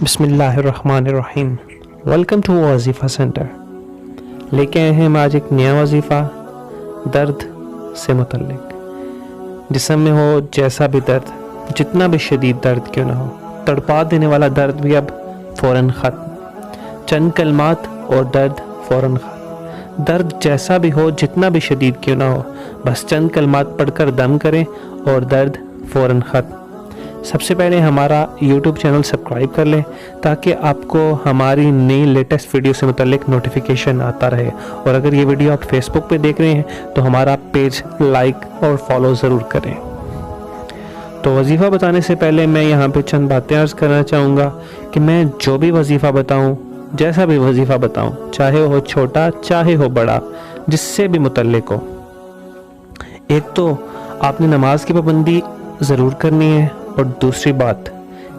بسم اللہ الرحمن الرحیم۔ ویلکم ٹو وظیفہ سینٹر۔ لے کے آئے ہیں ہم آج ایک نیا وظیفہ درد سے متعلق۔ جسم میں ہو جیسا بھی درد، جتنا بھی شدید درد کیوں نہ ہو، تڑپا دینے والا درد بھی اب فوراً ختم۔ چند کلمات اور درد فوراً ختم۔ درد جیسا بھی ہو، جتنا بھی شدید کیوں نہ ہو، بس چند کلمات پڑھ کر دم کریں اور درد فوراً ختم۔ سب سے پہلے ہمارا یوٹیوب چینل سبسکرائب کر لیں تاکہ آپ کو ہماری نئی لیٹسٹ ویڈیو سے متعلق نوٹیفیکیشن آتا رہے، اور اگر یہ ویڈیو آپ فیس بک پہ دیکھ رہے ہیں تو ہمارا پیج لائک اور فالو ضرور کریں۔ تو وظیفہ بتانے سے پہلے میں یہاں پہ چند باتیں عرض کرنا چاہوں گا کہ میں جو بھی وظیفہ بتاؤں، جیسا بھی وظیفہ بتاؤں، چاہے ہو چھوٹا چاہے ہو بڑا، جس سے بھی متعلق ہو، ایک تو آپ نے نماز کی پابندی ضرور کرنی ہے، اور دوسری بات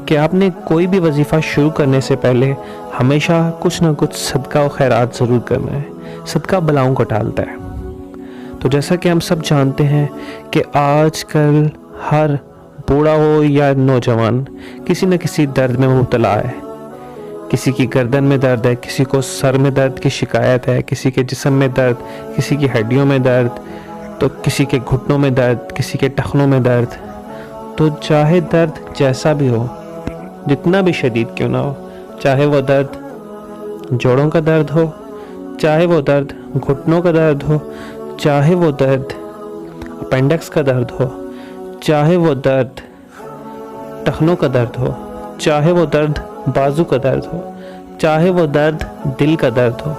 کہ آپ نے کوئی بھی وظیفہ شروع کرنے سے پہلے ہمیشہ کچھ نہ کچھ صدقہ و خیرات ضرور کرنا ہے۔ صدقہ بلاؤں کو ٹالتا ہے۔ تو جیسا کہ ہم سب جانتے ہیں کہ آج کل ہر بوڑھا ہو یا نوجوان کسی نہ کسی درد میں مبتلا ہے۔ کسی کی گردن میں درد ہے، کسی کو سر میں درد کی شکایت ہے، کسی کے جسم میں درد، کسی کی ہڈیوں میں درد، تو کسی کے گھٹنوں میں درد، کسی کے ٹخنوں میں درد۔ تو چاہے درد جیسا بھی ہو، جتنا بھی شدید کیوں نہ ہو، چاہے وہ درد جوڑوں کا درد ہو، چاہے وہ درد گھٹنوں کا درد ہو، چاہے وہ درد اپینڈکس کا درد ہو، چاہے وہ درد ٹخنوں کا درد ہو، چاہے وہ درد بازو کا درد ہو، چاہے وہ درد دل کا درد ہو،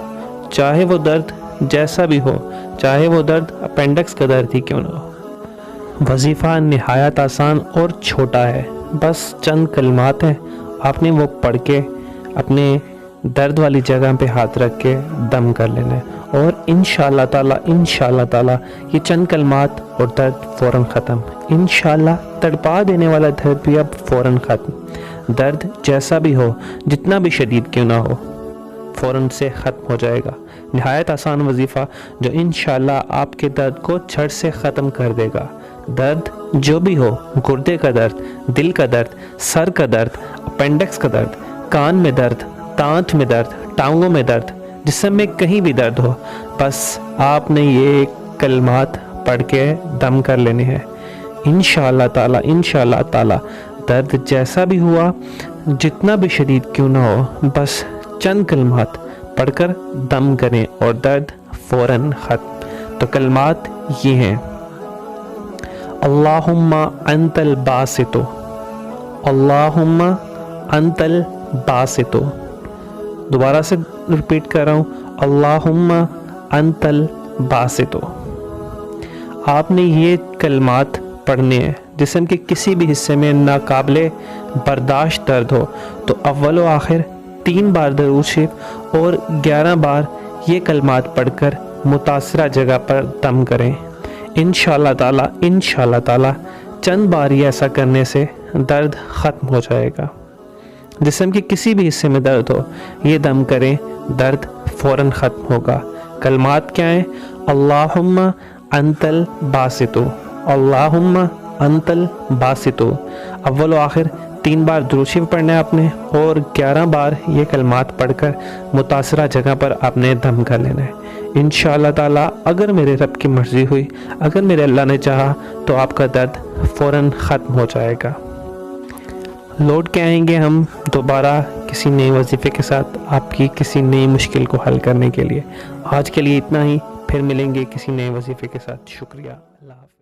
چاہے وہ درد جیسا بھی ہو، چاہے وہ درد اپینڈکس کا درد ہی کیوں نہ ہو، وظیفہ نہایت آسان اور چھوٹا ہے۔ بس چند کلمات ہیں، آپ نے وہ پڑھ کے اپنے درد والی جگہ پہ ہاتھ رکھ کے دم کر لینا ہے، اور انشاءاللہ تعالی یہ چند کلمات اور درد فوراً ختم۔ انشاءاللہ تڑپا دینے والا درد بھی اب فوراً ختم۔ درد جیسا بھی ہو، جتنا بھی شدید کیوں نہ ہو، فوراً سے ختم ہو جائے گا۔ نہایت آسان وظیفہ جو انشاءاللہ آپ کے درد کو جھٹ سے ختم کر دے گا۔ درد جو بھی ہو، گردے کا درد، دل کا درد، سر کا درد، اپینڈکس کا درد، کان میں درد، دانت میں درد، ٹانگوں میں درد، جسم میں کہیں بھی درد ہو، بس آپ نے یہ کلمات پڑھ کے دم کر لینے ہیں۔ انشاءاللہ تعالی درد جیسا بھی ہوا، جتنا بھی شدید کیوں نہ ہو، بس چند کلمات پڑھ کر دم کریں اور درد فوراً ختم۔ تو کلمات یہ ہیں: اللہم انت الباسط، اللہم انت الباسط۔ دوبارہ سے ریپیٹ کر رہا ہوں، اللہم انت الباسط۔ آپ نے یہ کلمات پڑھنے ہیں۔ جسم کے کسی بھی حصے میں ناقابل برداشت درد ہو تو اول و آخر 3 بار درود شریف اور 11 بار یہ کلمات پڑھ کر متاثرہ جگہ پر دم کریں۔ انشاءاللہ تعالی چند بار یہ ایسا کرنے سے درد ختم ہو جائے گا۔ جسم کے کسی بھی حصے میں درد ہو، یہ دم کریں، درد فوراً ختم ہوگا۔ کلمات کیا ہیں؟ اللہم انت الباسط، اللہم انت الباسط۔ اول و آخر 3 بار درود شریف پڑھنا ہے آپ نے، اور 11 بار یہ کلمات پڑھ کر متاثرہ جگہ پر آپ نے دم کر لینا ہے۔ انشاءاللہ تعالی اگر میرے رب کی مرضی ہوئی، اگر میرے اللہ نے چاہا تو آپ کا درد فوراً ختم ہو جائے گا۔ لوٹ کے آئیں گے ہم دوبارہ کسی نئے وظیفے کے ساتھ، آپ کی کسی نئی مشکل کو حل کرنے کے لیے۔ آج کے لیے اتنا ہی، پھر ملیں گے کسی نئے وظیفے کے ساتھ۔ شکریہ، اللہ حافظ۔